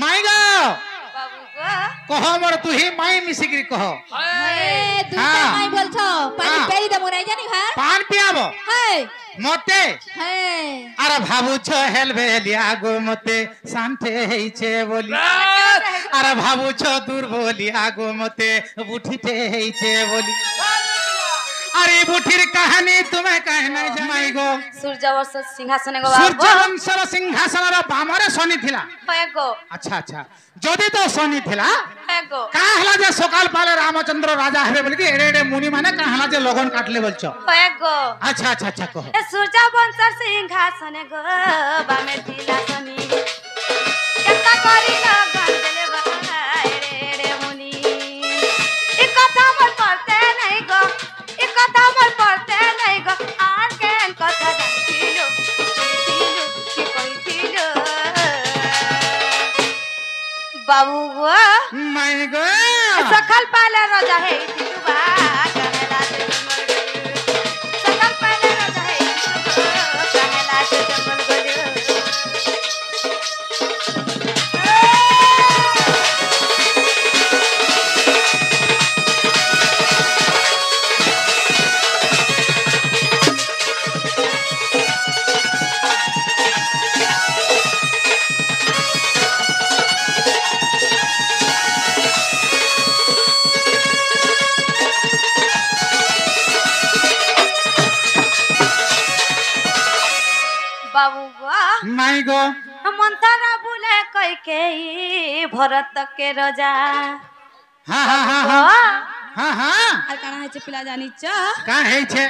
माई गो बाबू गो कह मोर तू ही माई मिसिकी कह हे दुटा हाँ। माई बोलछो पानी हाँ। पेरी दे मोराई जानी हा पान पियाबो हे मते हे अरे भाबुछ हेलबेलिया गो मते शांते हेइछे बोली अरे भाबुछ दुर्बलिया गो मते बुठिते हेइछे बोली अरे बुठिर कहानी तुम्हें कहना जमाई गो सूर्यवंश सिंहासन गो बाबू सूर्य वंशर सिंहासन बामरे शनि थिला हे गो अच्छा अच्छा जदि तो शनि थिला हे गो का हला जे सकाल पाले रामचंद्र राजा हेबे बोली कि एडे एडे मुनि माने का हला जे लगन काटले बोलछो हे गो अच्छा अच्छा अच्छा कहो ए सूर्यवंश सिंहासन गो बामे दिला सनी केता करी लगन देले बाई रे रे मुनि ई कथा मोर पड़ते नहीं गो ई कथा मोर पड़ते नहीं गो आन के कथा जानतिलो कि कहितिलो बाबू गो माई गो सखल पाले राजा है तिलुबा कहला से जमल गयो सखल पाले राजा है तिलुबा कहला से जमल गयो बाबू गो माई गो मंथरा बुले कई के भरत के राजा हाँ हाँ हाँ हाँ हाँ हाँ আর কানা হইছে পিলা জানিছ का है छे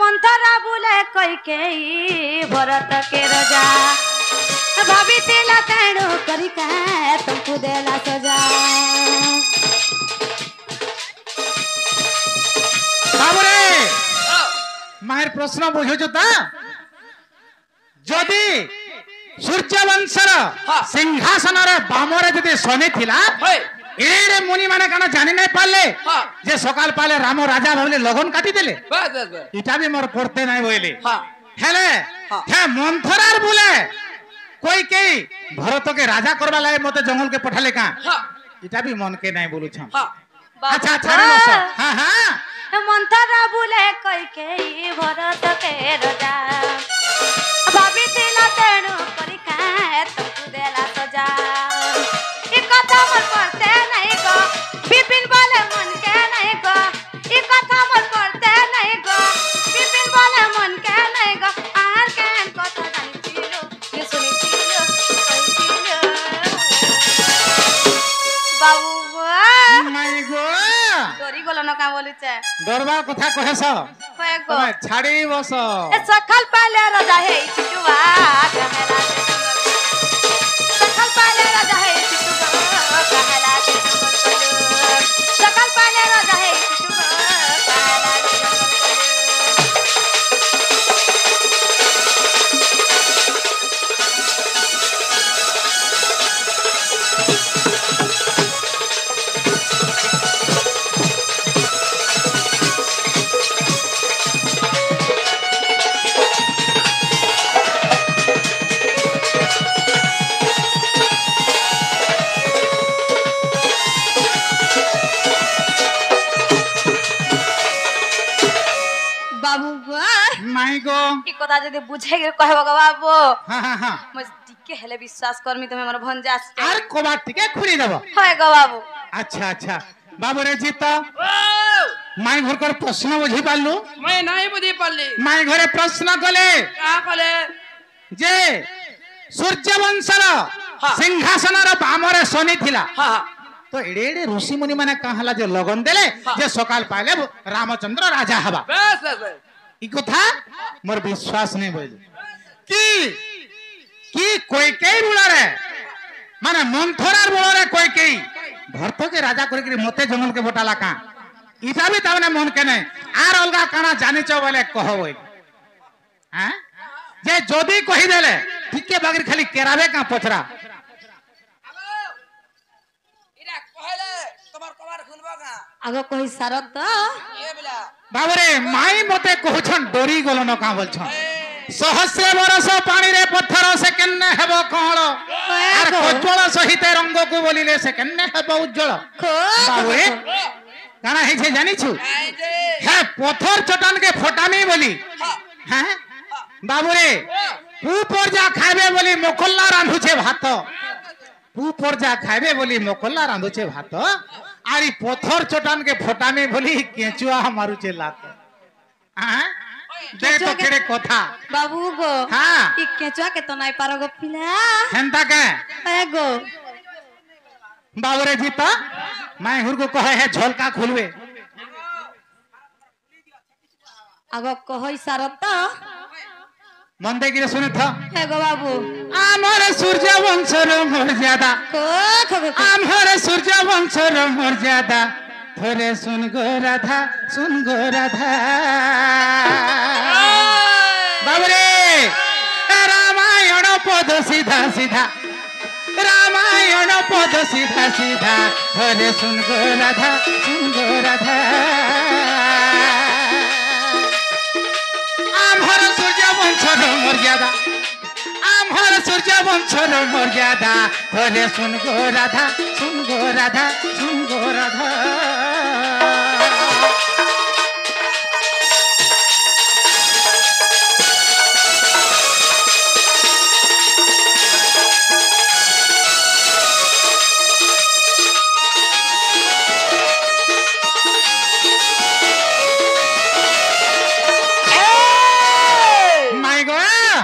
मंथरा बुले कई के भरत के राजा भाभी तिला तेणु करी का तुमको देला सजा बाबुरे मार प्रश्न बुझुछ ता जदि सूर्य वंशर सिंहासन रे बामरे जदि शनि थिला एरे मुनि माने काना जानि नै पाले जे सकाल पाले राम राजा भाबले लगन काटी देले बस बस बस इटा भी मोर पड़ते नै बोइले हाँ हेले हे मंथरार बोले कोई के भरत के राजा करबा लागे मते जंगल के पठाले का हाँ इटा भी मन के नै बोलु छ हाँ अच्छा अच्छा रे बस हां हां मंथरा बुले कई के भरत के राजा भाभी तिला तेणु करी का तुमको देला सजा ई कथा मोर पड़ते नहीं गो बिपिन बोले मन के नहीं गो ई कथा मोर पड़ते नहीं गो बिपिन बोले मन के नहीं गो आर के कथा जानितिलो कि सुनितिलो कहितिलो बाबू गो माई गो डरी गलो न का बोलुचे डरबा कथा कहेस होय गो तमे छाड़ी बस ए सखल पाले राजा है चिटुआ कहला से सखल पाले राजा है चिटुआ कहला से सखल पाले राजा है चिटुआ कहला বাবু গো माई गो ई कथा जदी बुझे के कहबो गो बाबू हां हां हां मज टिके हेले विश्वास करमी तुमे हमर भंजास आर कोबा टिके खुली देबो होय गो बाबू अच्छा अच्छा बाबू रे जीता ओ माई घर कर प्रश्न बुझी पालु मैं नहीं बुझी पाली माई घरे प्रश्न कले का कले जे सूर्य वंशर हाँ। सिंहासन र बामरे शनि थिला हाँ हाँ तो एडे एडे ऋषि मुनि माने कहला जे लगन देले हाँ। जे सकाल पाले रामचंद्र राजा हवा बस बस बस ई कथा मोर विश्वास नहीं बोल की कोई के बुला रे माने मंथरार बुला रे कोई के भरत के राजा करे के मते जंगल के बोटाला का इटा भी तावने मन के नहीं आर अलगा काना जानि छ बोले कहबो हैं जे जदी कहि देले ठीके बागर खाली केरावे का पछरा इरा कहले तुम्हार कबार खुलबा का आगो कहि सारत त ए बिला बाबरे माई मते कहछन डोरी गलन का बोलछन सहस्र बरस पानी रे पत्थर से केन्ने हेबो कहलो आर আর উজ্জ্বল সহিত রঙ্গকু বলিলে সে কেনে হব উজ্জ্বল বাবুরে কানা হইছে জানিছু হ্যাঁ পথর চটানকে ফটামি বলি হ্যাঁ বাবুরে পু পর্যা খাইবে বলি মকল্লা রাঁধুছে ভাত পু পর্যা খাইবে বলি মকল্লা রাঁধুছে ভাত আর এই পথর চটানকে ফটামি বলি কেঁচুয়া মারুছে লাত হ্যাঁ দে তো কেড়ে কথা বাবু গো হ্যাঁ ই কেঁচুয়া কে তো নাই পারো গো পিলা হেনতা কে এ গো बाबरे जीता मैं हुर को कहे है झोलका खुलवे আগো কহই সারত मंदे गिरे सुने था হে गो बाबू आमर सूर्य वंशर मर्यादा को खगो आमर सूर्य वंशर मर्यादा थोरे सुन गो राधा बाबरे रामायण पद सीधा सीधा रामायण पद सीधा सीधा थोरे सुन गो राधा आमर सूर्य वंशर मर्यादा आमर सूर्य वंशर मर्यादा थोरे सुन गो राधा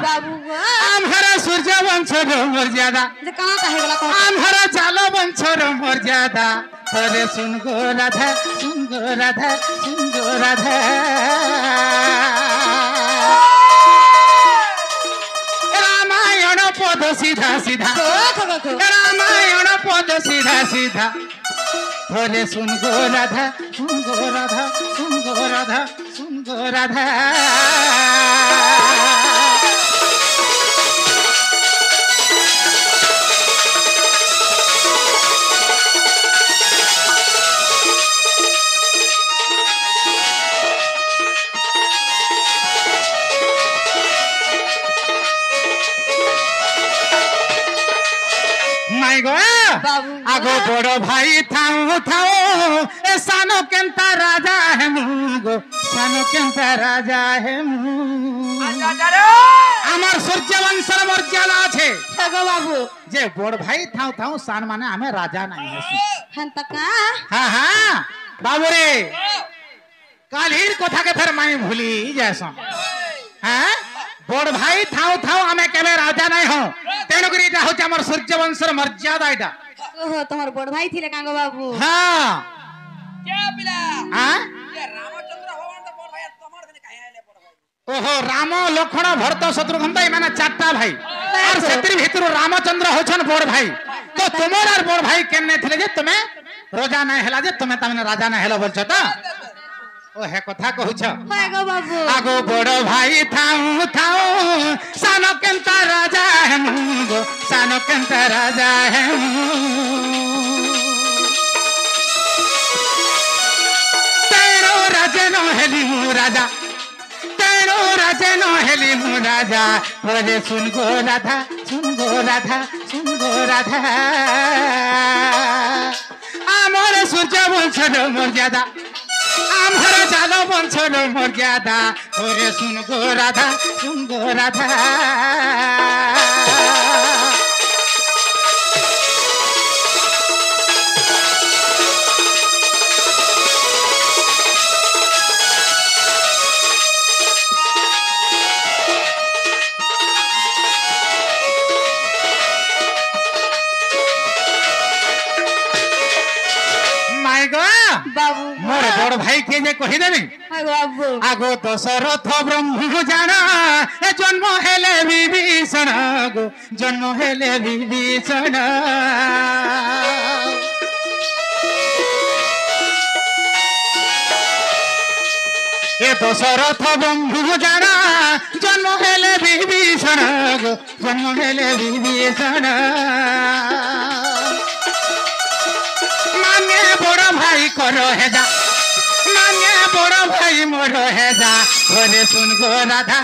बाबू गो आमर सूर्य वंशर मर्यादा जे कहां काहे वाला को आमर जाल वंशर मर्यादा थोरे सुन गो राधा रामायण पद सीधा सीधा को खगो को रामायण पद सीधा सीधा थोरे सुन गो राधा माय गो बाबू आगो बड़ो भाई थाऊ ए सानो केंता राजा है मुगो सानो केंता राजा है আমার সূর্য বংশের মর্যাদা আছে হে গো বাবু যে বড় ভাই থাও সান মানে আমি রাজা নাই হসি হন তকা হ্যাঁ হ্যাঁ বাবুরে কালির কথাকে ফের মাই ভুলি যাসন হ্যাঁ বড় ভাই থাও আমি কেবে রাজা নাই হও তেণু করে এটা হচ্ছে আমার সূর্য বংশের মর্যাদা এটা ওহো তোমার বড় ভাই থিলে কাঙ্গো বাবু হ্যাঁ হ্যাঁ ओहो राम लक्ष्मण भरत शत्रुघ्न भाई माने चारटा भाई और सेतिर भितर रामचंद्र होछन बड़ भाई तो तुमर और बड़ भाई केने थिले जे तुमे राजा नै हला जे तुमे तमने राजा नै हलो बोलछ त ओ हे कथा कहूछ हे गो बाबू आगो बड़ भाई थाऊ सानो केंता राजा है मुगो सानो केंता राजा है तेरो राजा न हेली मु राजा तेरो राजा न हेली मु राजा बोले सुन गो राधा आमर सूर्य वंशर मर्यादा आमर जाल वंशर मर्यादा बोले सुन गो राधा बाबू मोर बड़ भाई के जे कहि देबी हे गो बाबू आगो दशरथ ब्रह्म जाना जन्म हेले विभीषण गो जन्म हेले विभीषण ए दशरथ ब्रह्म जाना जन्म हेले विभीषण गो जन्म हेले विभीषण माने बड़ भाई करो हेजा माने बड़ भाई मोर हेजा बोले सुन गो राधा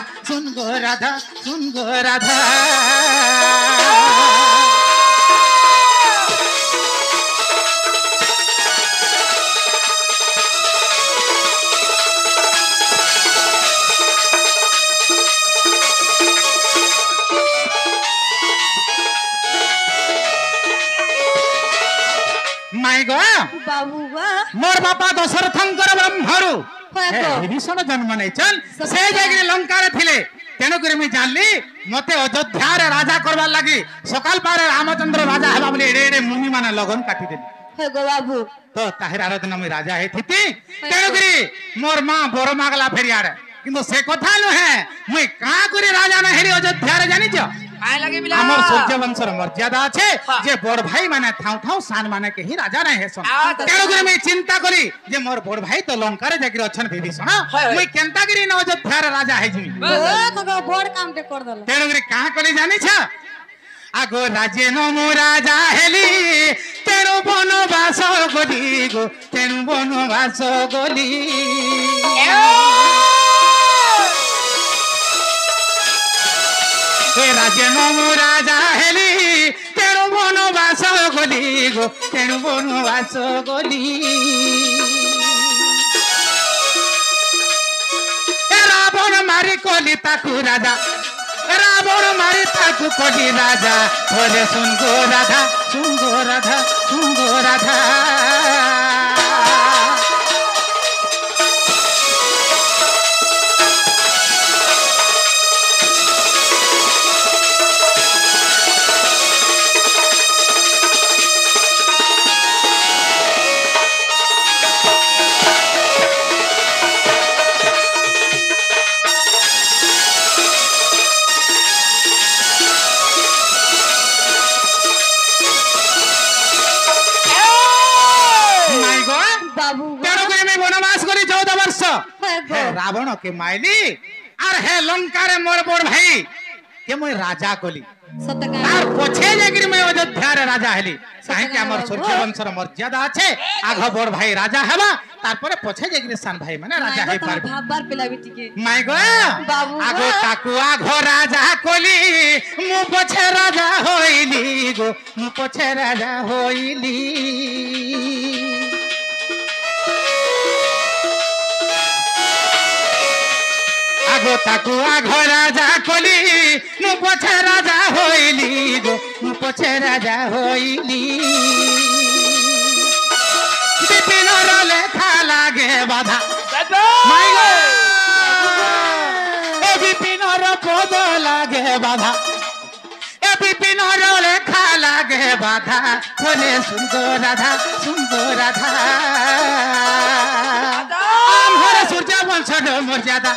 माई गो बाबू गो मोर बापा दशरथंकर ब्रह्मरु হয় গো विभीषण जन्म नहीं चल से जगह लंका रे थिले तेणु करी मैं जानली मते अयोध्या रे राजा करबार लगी सकाल पारे रामचंद्र राजा हेबा बोले एडे एडे मुनि माने लगन काटी देली হয় গো बाबू तो ताहिर आराधना में राजा है थी तेणु करी मोर मां बर मागला फेरियार किंतु से कथा नु है मैं का करी राजा न हेरी अयोध्या रे जानि छ काय लगे बिला हमर सूर्य वंशर मर्यादा আছে हाँ। जे बड़ भाई माने थाउ थाउ सान माने के ही राजा नहीं हेसन तो तेणु करी मैं चिंता करी जे मोर बड़ भाई तो लंका रे जागिर अछन विभीषण হয়। मैं केंता करी न अयोध्या रे राजा है जिमी ও কাকা বড় কামতে কর দল तेणु करी का कली जानि छ आगो राजे नमो राजा हेली तेणु बनवास गली गो तेणु बनवास गली राजे नमो राजा हेली तेणु बनवास गली गो तेणु बनवास गली रावण मारी कली ताकू राजा रावण मारी ताकू कली राजा बोले सुन गो राधा सुन गो राधा सुन गो राधा माई गो बाबू गो तेणु करी मैं वनवास करी 14 वर्ष হয় গো हे रावण के माइली और हे लंका रे मोर बड़ भाई के मैं राजा कली সত্য तार पछे जागिर मैं अयोध्या रे राजा हेली काहे कि हमर सूर्य वंशर मर्यादा আছে आघ बड़ भाई राजा हेबा तार परे पछे जागिर सान भाई माने राजा हे पारबे ভাববার পেলাবি টিকে माई गो बाबू गो। आगो ताकू आघो राजा कली मु पछे राजा होइली गो मु पछे राजा होइली आगो ताकू आघो राजा कली मु पछे राजा होइली गो मु पछे राजा होइली विपिन लेखा लागे बाधा माई गो ए विपिन पद लागे बाधा ए विपिन लेखा लागे बाधा बोले सुंदर राधा सुंदर राधा आमहर सूर्य वंशर मर्यादा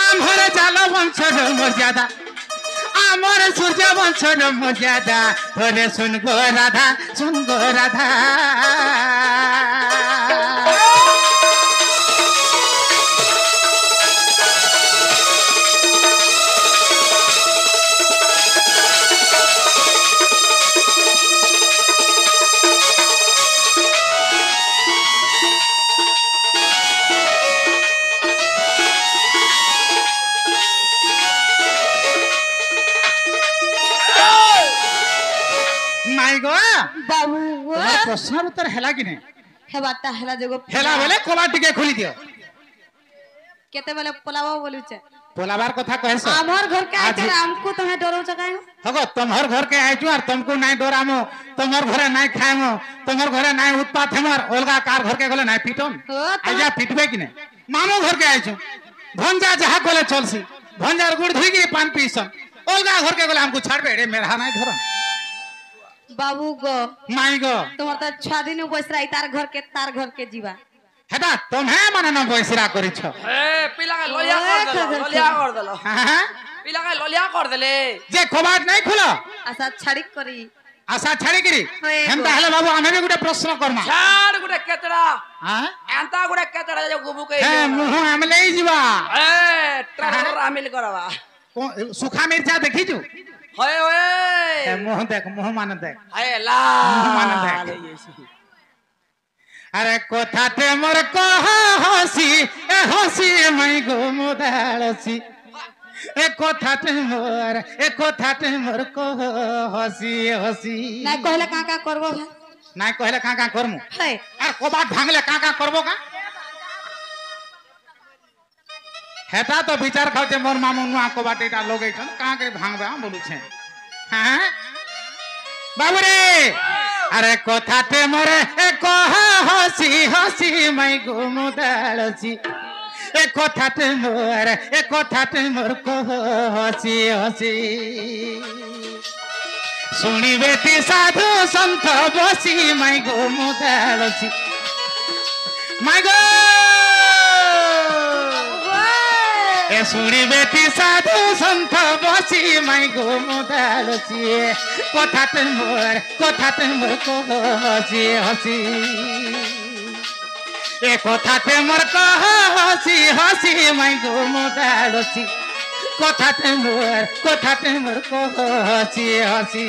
आमहर जाल वंशर मर्यादा आमर सूर्य वंशर मर्यादा बोले सुन गो राधा सुन गो राधा माई गो बाबू गो तुम्हार प्रश्न उत्तर हैला कि नहीं হেবারটা হেলা যোগ हैला बोले कबाट टिके खोली दियो কেতে বেলে পলাবো বলুছে पोलाबार कथा कहस আমার ঘর কে आज- আছে আমকো তুমি ডরৌছ কাই हगो तुम्हार घर के आइचु और तुमको नहीं डरामो तुम्हार घरे नहीं खाएमो तुम्हार घरे नहीं उत्पात हमर ओलगा कार घर के गले नहीं पिटम हो तो आजा पिटबे कि नहीं मामू घर के आइचु भंजा जहा कोले चलसी भंजार गुड़ धुई के पान पीसन ओलगा घर के गले हमको छाड़बे रे मेरा नहीं धरम बाबू गो माई गो তোমার তো 6 দিন বসরাই তার ঘর কে जीवा हेटा तुम्हें माने न बयसिरा करिछ ए पिला का ललिया कर देलो हां पिला का ललिया कर देले जे कबाट नहीं खुला আশা ছাড়ি করি आशा छाड़ी गिरी होए हेंता हेले बाबू आमे भी गुटे प्रश्न करना छाड़ गुटे केतरा हां एंता गुटे केतरा जो गुबु के हे मुह आमे लेई जीवा ए ट्रैक्टर आमिल करवा सुखा मिर्चा देखी छु होए होए हे मुह देख मुह मान देख हाय ला मान देख अरे कोठाते मोर कह हसी ए हसी मई गो मुदालसी ए कोठाते मोर कह हसी हसी না কইলে কাকা করব ভাই নাই कहले का करमु হাই আর কबाट ভাঙলে का करबो का हेता तो विचार खाओ जे मोर मामू नुआ कबाट एटा लोगे छन का करे भांगबे हम बोलु छे हां बाबू रे আরে কথাতে মরে কহ হসি হসি মাই গুমুদালছি এ কথাতে মোর কহ হসি হসি শুনিবে তি সাধু সন্ত বসি মাই গুমুদালছি মাই গো এ শুনিবে তি সাধু সন্ত বসি মাই গুমুদালছি কথাতে মোর কহ হসি হসি এ কথাতে মোর কহ হসি হসি মাই গুমুদালছি কথাতে মোর কহ হসি হসি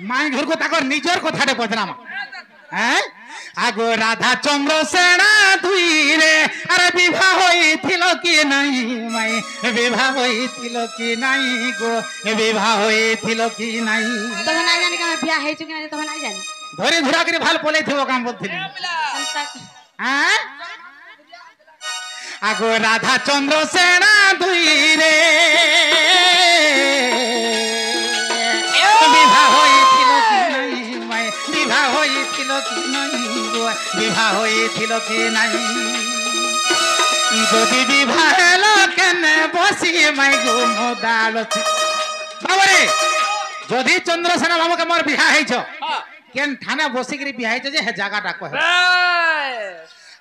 মাই ঘর কো তাকর নিজর কথাতে পছরাম হ্যাঁ আগো রাধা চন্দ্র সেনা দুই রে আরে বিবাহ হইছিল কি নাই মাই বিবাহ হইছিল কি নাই গো বিবাহ হইছিল কি নাই তবে নাই জানি কেন বিয়া হয়েছে কিনা তবে নাই জানি ধরে ধরা করে ভাল পলে থিব কাম বলছিলি হ্যাঁ আগো রাধা চন্দ্র সেনা দুই রে বিবাহ হইছিল কি নাই মাই বিবাহ হইছিল কি নাই গো বিবাহ হইছিল কি নাই যদি বিবাহ হলো কেনে বসি মাই গো মোদালছি বাবারে যদি চন্দ্রসেনা বাবুকে মোর বিবাহ হইছ কেন থানা বসিকি বিবাহ হইছ যে হে জায়গাটা কহে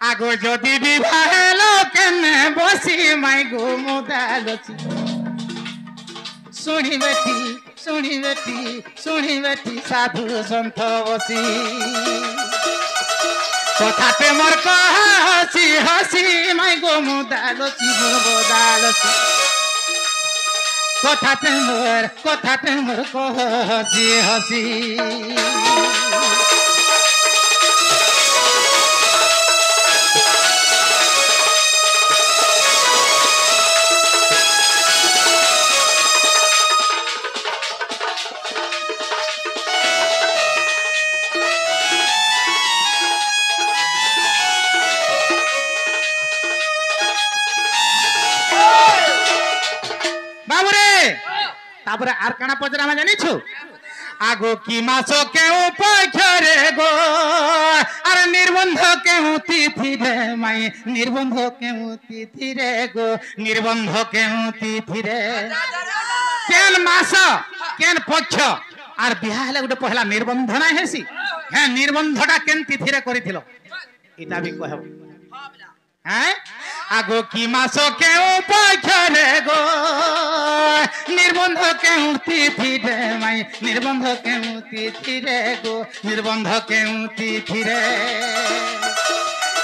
আগো যদি বিবাহ হলো কেনে বসি মাই গো মোদালছি শুনিবেটি সাধু সন্ত বসি কথাতে মোর কহ হসি হসি মাই গো মোদালছি মোদালছি কথাতে মোর কহ হসি হসি তারপরে আর কানা পচরা আমি জানিছু আগো কি মাস কেউ পক্ষরে গো আর নির্বন্ধ কেউ তিথি রে মাই নির্বন্ধ কেউ তিথি রে গো নির্বন্ধ কেউ তিথি রে কেন মাস কেন পক্ষ আর বিহা হলে গোটে পহলা নির্বন্ধ নাই হেসি হ্যাঁ নির্বন্ধটা কেন তিথিরে করিছিল এটা বি কহব হ্যাঁ আগো কি মাস কেউ পক্ষরে গো নির্বন্ধ কেউ তিথি রে মাই নির্বন্ধ কেউ তিথি রে গো নির্বন্ধ কেউ তিথি রে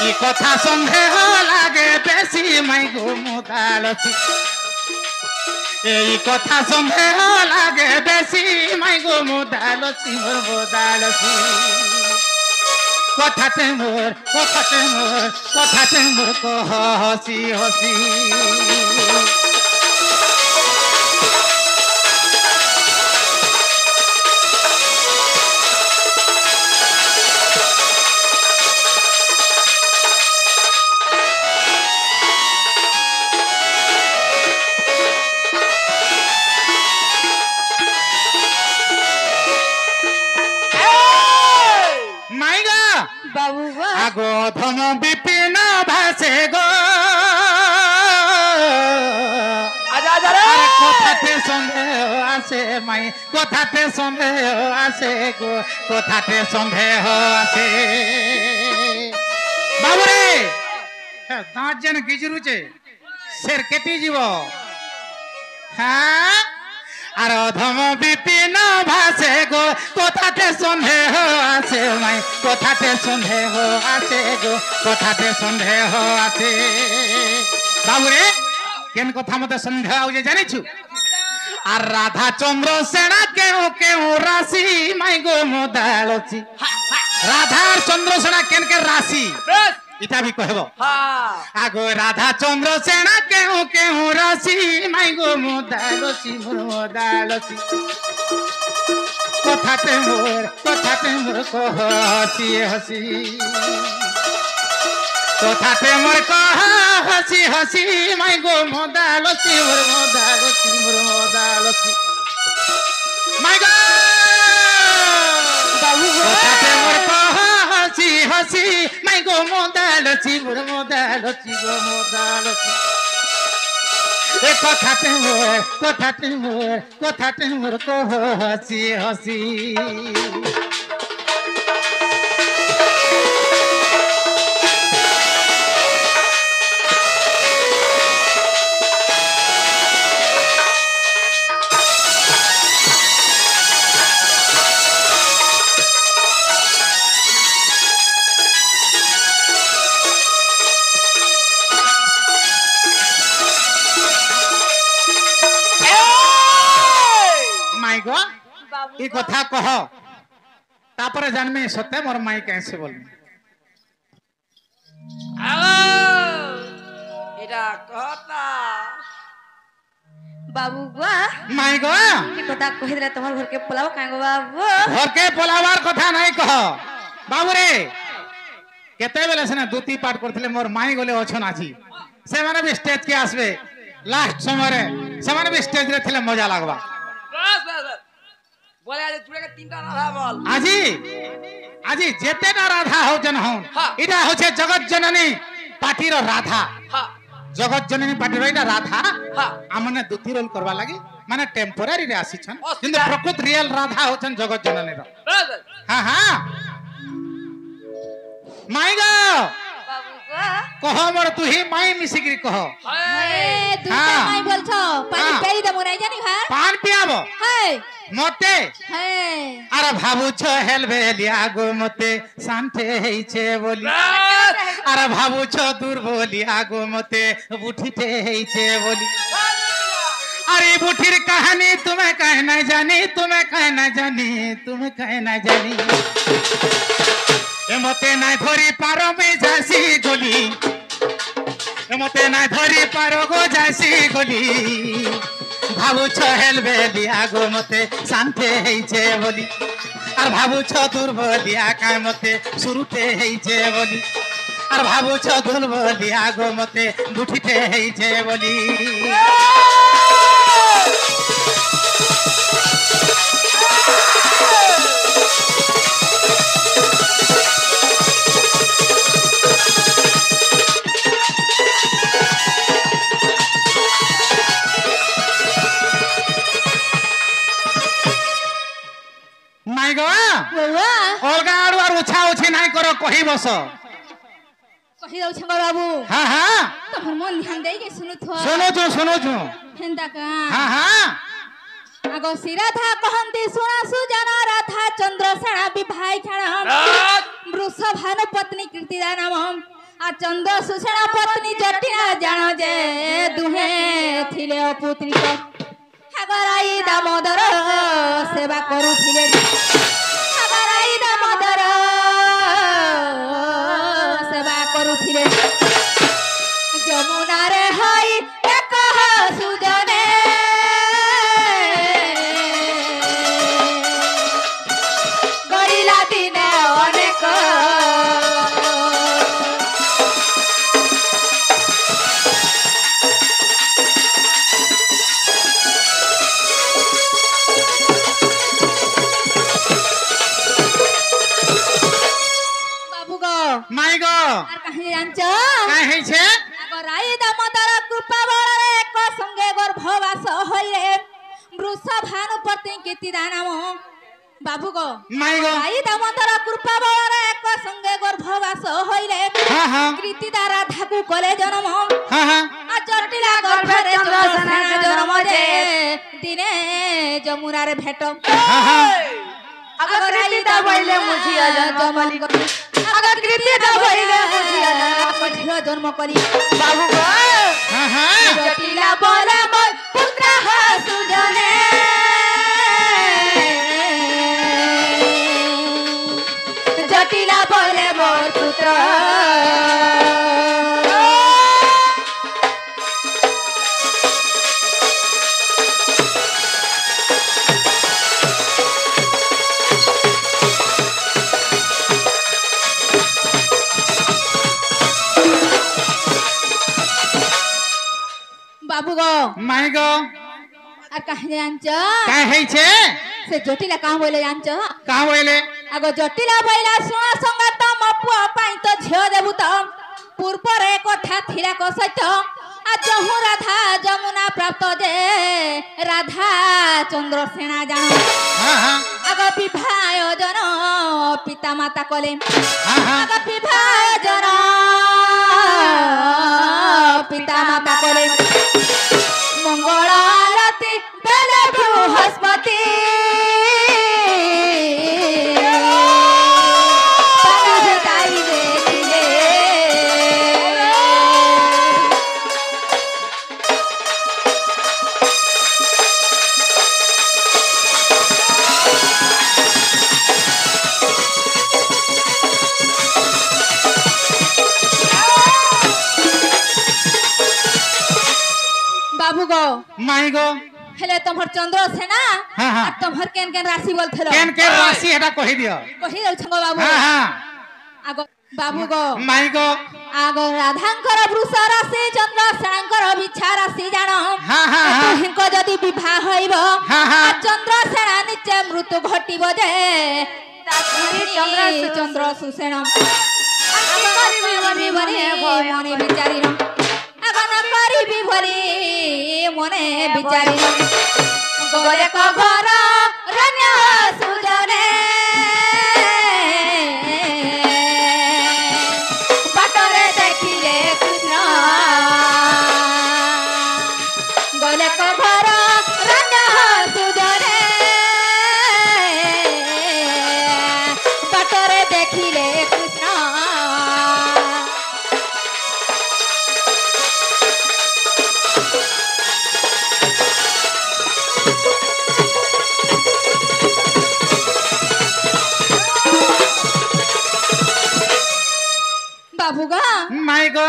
ই কথা সন্দেহ লাগে বেশি মাই গো মোদালছি এই কথা সন্দেহ লাগে বেশি মাই গো মোদালছি মোর মোদালছি কথাতে মোর কহ হসি হসি বাবু আগো ধম বিপিন ভাসে গো কথাতে সন্দেহ আছে মাই কথাতে সন্দেহ আছে গো কথাতে সন্দেহ আছে বাবুরে দাঁত যেন গিজরুছে সের কেটে যাব হ্যাঁ আর অধম বিপিন ভাসে গো কথাতে সন্দেহ আছে মাই কথাতে সন্দেহ আছে গো কথাতে সন্দেহ আছে বাবুরে কেন কথা মতে সন্দেহ আউছে জানিছু আর রাধা চন্দ্র সেনা কেউ রাশি মাই গো মোদালছি রাধা আর চন্দ্র সেনা কেনকে রাশি বেশ এটা আমি কহব হ্যাঁ আগো রাধা চন্দ্র সেনা কেউ রাশি মাই গো মোদালছি মোদালছি কথাতে মোর হসি হসি কথাতে মোর কহ হসি হসি মাই গো মোদালছি মোদালছি মাই গো কথাতে মোর কহ হসি হসি মাই গো মোদালছি মোদালছি এ কথাতে মোর কহ হসি হসি মাই গো বাবু এই কথা কহ তারপরে জানবি সত্যি মোর মাই কেসে বলবি এটা কথা বাবু গো মাই গো এই কথা কই দিলে তোমার ঘরকে পোলাও কাই গো বাবু ঘরকে পোলাবার কথা নাই কহ বাবু রে কেতেবেলে সেনা দুতি পাঠ করଥିଲେ মোর মাই গলে অছন আছি সেমানে বি স্টেজ কে আসবে লাস্ট সময়ে সেমানে বি স্টেজ রে থিলে মজা লাগবা বাস বাস বাস। বলে আজ তুই তিনটা রাধা বল আজি যেতেটা রাধা হউছেন হন হ্যাঁ। এটা হচ্ছে জগৎ জননী পাটির রাধা হ্যাঁ জগৎ জননী পাটির এটা রাধা হ্যাঁ আমনে দুতি রোল করবা লাগি মানে টেম্পোরারি রে আসিছন অস্কার। কিন্তু প্রকৃত রিয়েল রাধা হচ্ছেন জগৎ জননীর বাস বাস। হ্যাঁ হ্যাঁ মাই গো বাবু গো কহ মোর তুই মাই মিশিকি কহ হ্যাঁ দুইটা হ্যাঁ। মাই বলছো পানি হ্যাঁ। পেরি দেবো নাই জানি হ্যাঁ পান পিয়াব হ্যাঁ মতে হ্যাঁ আর ভাবুছ হেলবে লিয়া গো মতে শান্তে হেইছে বলি বাস। আর ভাবুছ দুর্বলিয়া গো মতে বুঠিতে হেইছে বলি আরে বুঠির কাহানি তুমি কাহে না জানি এ মতে নাই ধরি পারো মে যাসি গলি এ মতে নাই ধরি পারো গো যাসি গলি ভাবুছ হেলবে লিয়া গো মতে শান্তে হেইছে বলি আর ভাবুছ দুর্বলিয়া কায় মতে শুরুতে হেইছে বলি আর ভাবুছ দুর্বলিয়া গো মতে বুঠিতে হেইছে বলি মাই গো বাবা অলগা আড়ু আর উছা উছি নাই করো কহি বস কহি দাও ছাঙ্গ বাবু হ্যাঁ হ্যাঁ তোমার মন ধ্যান দেই কে শুনুথ শুনুছু হেন্দা কা হ্যাঁ হ্যাঁ আগো সিরাধা কহন্তি শুনা সুজান রাধা চন্দ্র সেনা বিভাই খেণ বাস। বৃষভানু পত্নী কীর্তিদা নাম আর চন্দ্র সুষেণা পত্নী জটিলা জাণ যে দুহে থিলে অপুত্রিক হাগরাই দামোদর সেবা করুଥିଲେ হাগরাই দামোদর সেবা করুଥିଲେ যমুনারে হই এক সুজনে গড়িলা দিনে অনেক বাবু গো মাই গো আর কাহিনী জানছ কাই হইছে রাই দামোদর কৃপা বଳରେ ଏକ ସଙ୍ଗେ ଗର୍ଭବାସ ହୋଇରେ ବୃଷଭାନୁ ପତ୍ନୀ କୀର୍ତ୍ତିଦା ନାମ ବାବୁ ଗো মাই গো রাই দামোদর কৃপা বଳରେ ଏକ ସଙ୍ଗେ ଗର୍ଭବାସ ହୋଇରେ হ্যাঁ হ্যাঁ কীর্ତ୍তিদা রাধাକୁ কলে জন্ম হ্যাঁ হ্যাঁ জটিলা গর্ভরে চন্দ্রসেনা জন্ম যে দিনে যমুনারে ভেট হ্যাঁ হ্যাঁ আগ কীর্তিদা বইলে মুঝিয়া জন্ম করি আগ কীর্তিদা বইলে মুঝিয়া জন্ম করি বাবু গো হ্যাঁ হ্যাঁ জটিলা বলে মই পুত্র राह सुजने जटिला बोले मोर पुत्र बाबू गो माई गो আর কাহে জানছ काय ହେଇছে সে জটিলা কাম বলে জানছ का बोले আগ জটিলা বইলা শুণ সঙ্গত ମୋ ପୁଅ ପାଇଁ ତ ଝିଅ ଦେବୁ ତ ପୂର୍ବରେ କଥା ଥିଲା କ ସତ୍ୟ আজ হু রাধা যমুনা প্রাপ্ত যে রাধা চন্দ্র সেনা জানো हां हां আগ বিবাহ আয়োজন পিতা মাতা কলে हां हां আগ বিবাহ আয়োজন পিতা মাতা কলে মঙ্গল আরতি বেলে বৃহস্পতি পানাভিতাই দেখিলে बाबू गो माई गो हेले तमहर चंद्र सेना हाँ, हाँ। आ तमहर केन केन राशि बोलथलो केन के राशि हेटा कहि दियो कहि दउ छंगो बाबू हां हां आगो बाबू गो माई गो आगो राधांकर वृष राशि चंद्र सेनांकर बिच्छा राशि जानो हां हां हां हिंको जदि विवाह होइबो हाँ, हाँ। आ चंद्र सेना निचे मृत्यु घटिबो जे ताकि चंद्र सुसेन आगो करिबि बने मने बिचारिन आगो न करिबि बने मने बिचारिन गोरे को घर रण्य सुजने बाटरे देखिले कृष्ण गोरे को घर रण्य सुजने बाटरे देखिले कृष्ण बाबूगा माई गो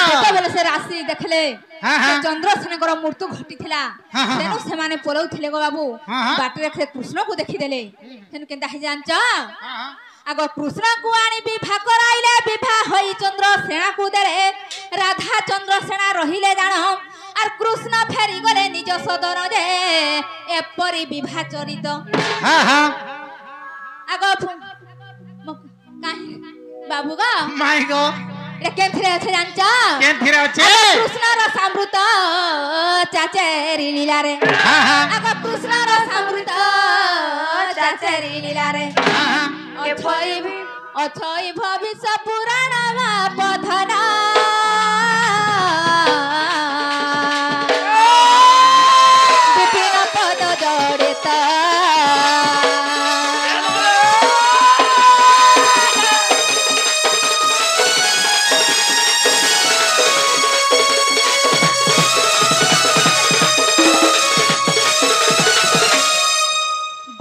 ଯେତେବେଳେ ସେ ରାଶି ଦେଖିଲେ ହଁ, ହଁ। ଚନ୍ଦ୍ରସେନଙ୍କର ମୃତ୍ୟୁ ଘଟିଥିଲା ହଁ, ହଁ, ତେଣୁ ସେମାନେ ପଳଉଥିଲେ ଗୋ ବାବୁ ହଁ, ହଁ। ବାଟରେ ସେ କୃଷ୍ଣକୁ ଦେଖିଦେଲେ ତେଣୁ କେନ୍ତା ହେଇ ଜାଣିଛ हां हां ଆଗ କୃଷ୍ଣକୁ ଆଣି ବିବାହ କରାଇଲେ ବିବାହ ହୋଇ ଚନ୍ଦ୍ରସେନାକୁ ଦେଲେ ରାଧା ଚନ୍ଦ୍ରସେନା ରହିଲେ ଜାଣ আর কৃষ্ণ ফেরি গলে নিজ সদন যে এপরি বিবাহ চরিত हां हां আগ বাবু গো माई गो এটা কেন্থরে আছে জানছ केन थिरे আছে কৃষ্ণর সমৃত চাচেরি লীলারে हां हां আগ কৃষ্ণর সমৃত চাচেরি লীলারে हां हां অথই ভবিষ্য পুরাণ পধনা বিপিন পদ জড়িত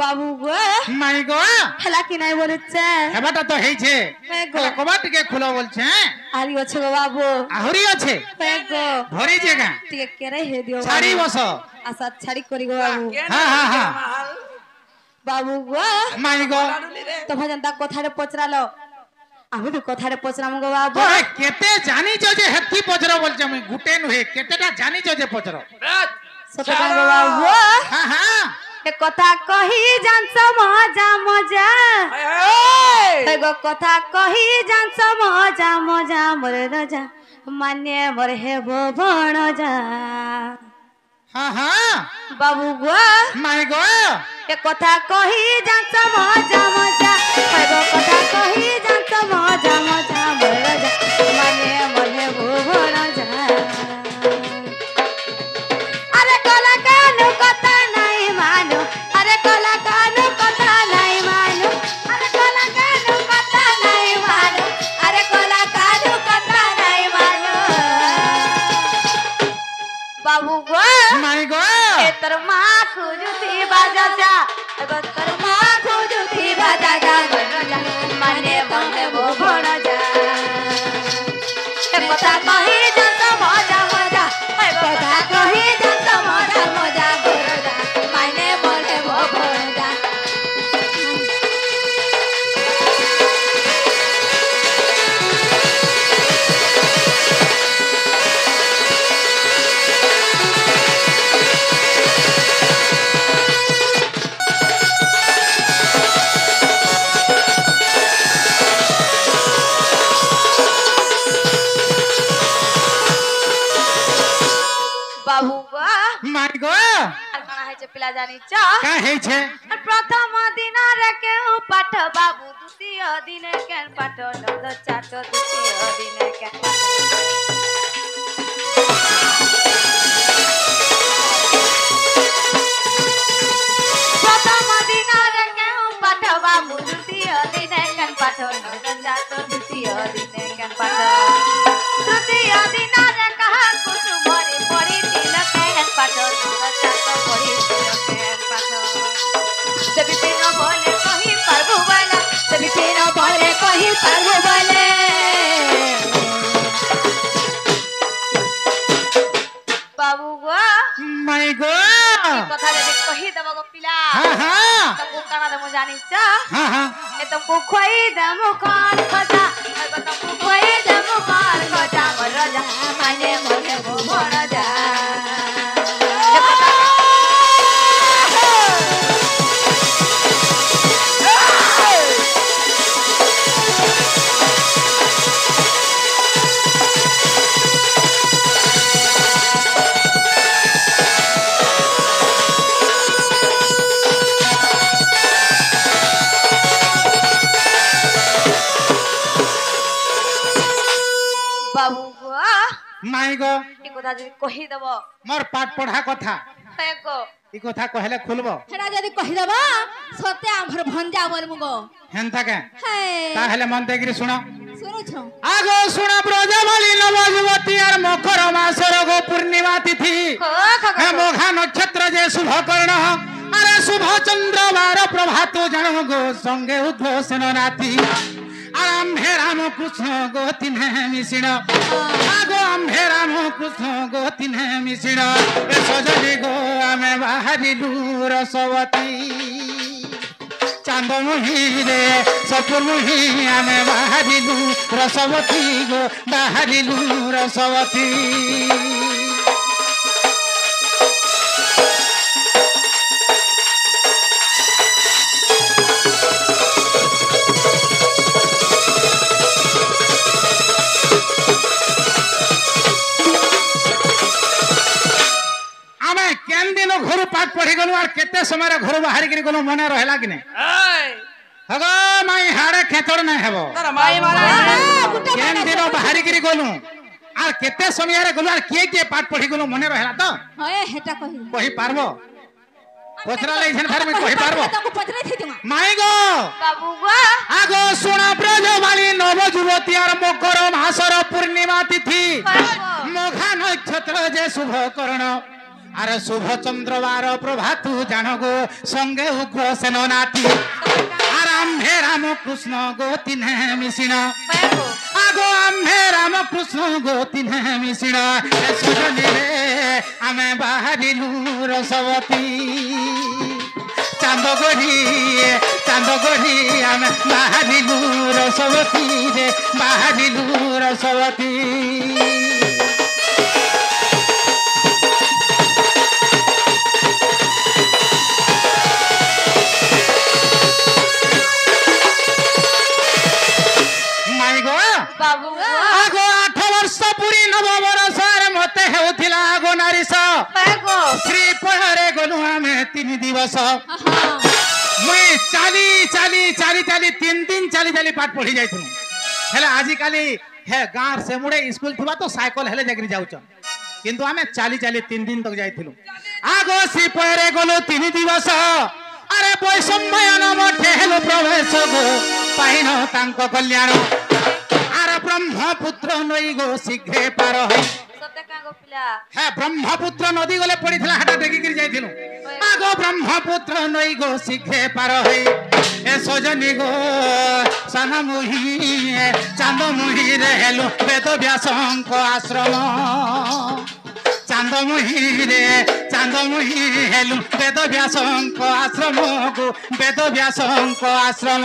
বাবু গো माई गो হেলা কি নাই বলেছে হেবাটা তো হেইছে হ্যাঁ গো। তাহলে কবা টিকে খুলো বলছে আরি আছে গো বাবু আহুরি আছে হ্যাঁ গো ধরি জায়গা টিকে কেরে হে দিও ছাড়ি বস আশা ছাড়ি করি গো বাবু হ্যাঁ হ্যাঁ হ্যাঁ বাবু গো মাই গো তোমরা যেন তা কথারে পচরালো আমি তো কথারে পচরাম গো বাবু তোরে কেতে জানিছ যে হেতি পচর বলছে আমি গুটে নুহে কেতেটা জানিছ যে পচর সত গো বাবু হ্যাঁ হ্যাঁ এ কথা কহি জানছ মজা মজা এ গো কথা কহি জানছ মজা মজা মোর রাজা মানে মোর হে ভবন যা হ্যাঁ হ্যাঁ বাবু গো মাই গো এ কথা কহি জানছ মজা মজা এ গো কথা কহি জানছ মজা মজা মোর রাজা মানে মোর হে ভবন যা আরে কলা কানু কথা নাই মানো আরে কলা কানু কথা নাই মানো আরে কলা কানু কথা নাই মানো আরে কলা কানু কথা নাই মানো বাবু গো মাই গো ତୋର ମା ଖୋଜୁଥିବା ଦାଦା ରଜା ମାନେ ବନେ ମୋ ଭଣଜା କଥା କହି ଯନ୍ତ ମଜା ମଜା କଥା କହି ଯନ୍ତ ମଜା ମଜା ରଜା ମାନେ ବନେ ମୋ ଭଣଜା माई गो पिला जानिच का है छे प्रथम दिन रे केउ पाठ बाबू द्वितीय दिन केन पाठ नद चाट द्वितीय दिन केन प्रथम दिन रे केउ पाठ बाबू द्वितीय दिन केन पाठ नद चाट द्वितीय दिन केन पाठ तृतीय दिन रे कहा कुसुमरे पड़ी तिल केन पाठ नद चाट पड़ी तिल केन पाठ सभी तीनों बोले कहीं प्रभु बोले सभी तीनों बोले कहीं प्रभु बोले बाबू गो माई गो कथा जब कही देबो गो पिला हां हां तुमको काना दे मु जानी छ हां हां ए तुमको खोई दे मु कान खजा ए तुमको खोई दे मु कान खजा राजा माने मोरे वो राजा बाबू गो माई गो ई कथा जदी कहि देबो मोर पाठ पढ़ा कथा हे गो ई कथा कहले खुलबो हेडा जदी कहि देबा सत्य आमर भंजा बोलमु गो हेनता के हे ताहले मन देगिरी सुनो सुनु छ आगो सुना ब्रजबली नवजुवती और मकर मासर गो पूर्णिमा तिथि हे मोघा नक्षत्र जे शुभ कर्ण अरे शुभ चंद्रवार प्रभात जन गो संगे उद्घोषण नाती आम्भे राम कृष्ण गो तिन्हे मिसिण आगो आम्भे राम कृष्ण गो तिन्हे मिसिण ए सजली गो आमे बाहरिलु रसवती चांद मुही रे सपुर मुही आमे बाहरिलु रसवती गो बाहरिलु रसवती घर पाठ पढ़ी गलु और केते समय रे घर बाहर गिरी गलु मने रहला कि नै हगो माई हाड़े खेतड़ नै हेबो तोरा माई मारा केन दिन बाहर गिरी गलु और केते समय रे गलु और के पाठ पढ़ी गलु मने रहला तो होए हेटा कहि पारबो पचरा ले झन घर में कहि पारबो तको पचरे थी तुम माई गो बाबू गो आगो सुना ब्रजवाली नव जुवती और मकर मासर पूर्णिमा तिथि मोघा नक्षत्र जे शुभ कर्ण अरे शुभ चंद्रवार प्रभातु जानगो संगे उग्र सेन नाती आम्भे राम कृष्ण गो तिन्हे मिसिण आगो आम्भे राम कृष्ण गो तिन्हे मिसिण सुजनी रे आमे बाहरिलु रसवती चांद गढ़ी आमे बाहरिलु रसवती रे बाहरिलु रसवती बाबू आगो 8 वर्ष पूरी नव वर्ष मते हेउथिला आगो नारीस श्री पहरे गनु आमे 3 दिवस मुई चाली 3 दिन चाली पाठ पढ़ी जाइथु हेले आजि काली हे गार से मुडे स्कूल थिबा तो साइकिल हेले जगरी जाउछ किंतु आमे चाली 3 दिन तक जाइथिलु आगो श्री पहरे गनु 3 दिवस अरे वैषम्यन मठे हेलो प्रवेश गो पाइन तांको कल्याण ब्रह्मपुत्र नई गो शीघ्रे पार है गो पिला হ্যাঁ ব্রহ্মপুত্র নদী গলে পড়িଥିଲା হাটা ডেকিকি যাইছিলু আগো ব্রহ্মপুত্র নই গো শিখে পার হই এ সজনী গো সানা মুহি চাঁদ মুহি রে হেলু বেদ ব্যাসঙ্ক আশ্রম চাঁদ মুহি রে চাঁদ মুহি হেলু বেদ ব্যাসঙ্ক আশ্রম গো বেদ ব্যাসঙ্ক আশ্রম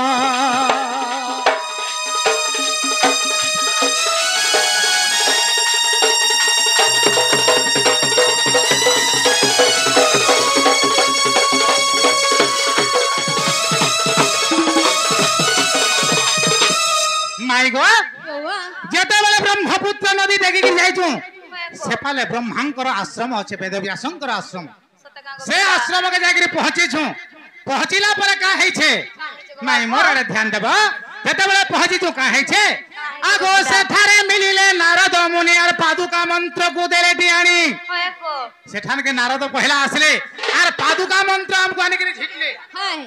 মাই গো यौवा যেতেবেলে ব্রহ্মপুত্র নদী দেখিকি যাইছু সেফালে ব্রহ্মাঙ্কর আশ্রম আছে বেদব্যাসঙ্কর আশ্রম সে আশ্রমকে যাইকি পৌঁছিছু পৌঁছিলা পরে কা হইছে মাই মোর আড়ে ধ্যান দেব যেতেবেলে পৌঁছিছু কা হইছে আগো সেঠারে মিলিলে নারদ মুনি আর পাদুকা মন্ত্র কু দেলে ডিয়ানি होए को সেঠানকে নারদ পহলা আসলে আর পাদুকা মন্ত্র আমকু আনিকি ঝিটলে हाय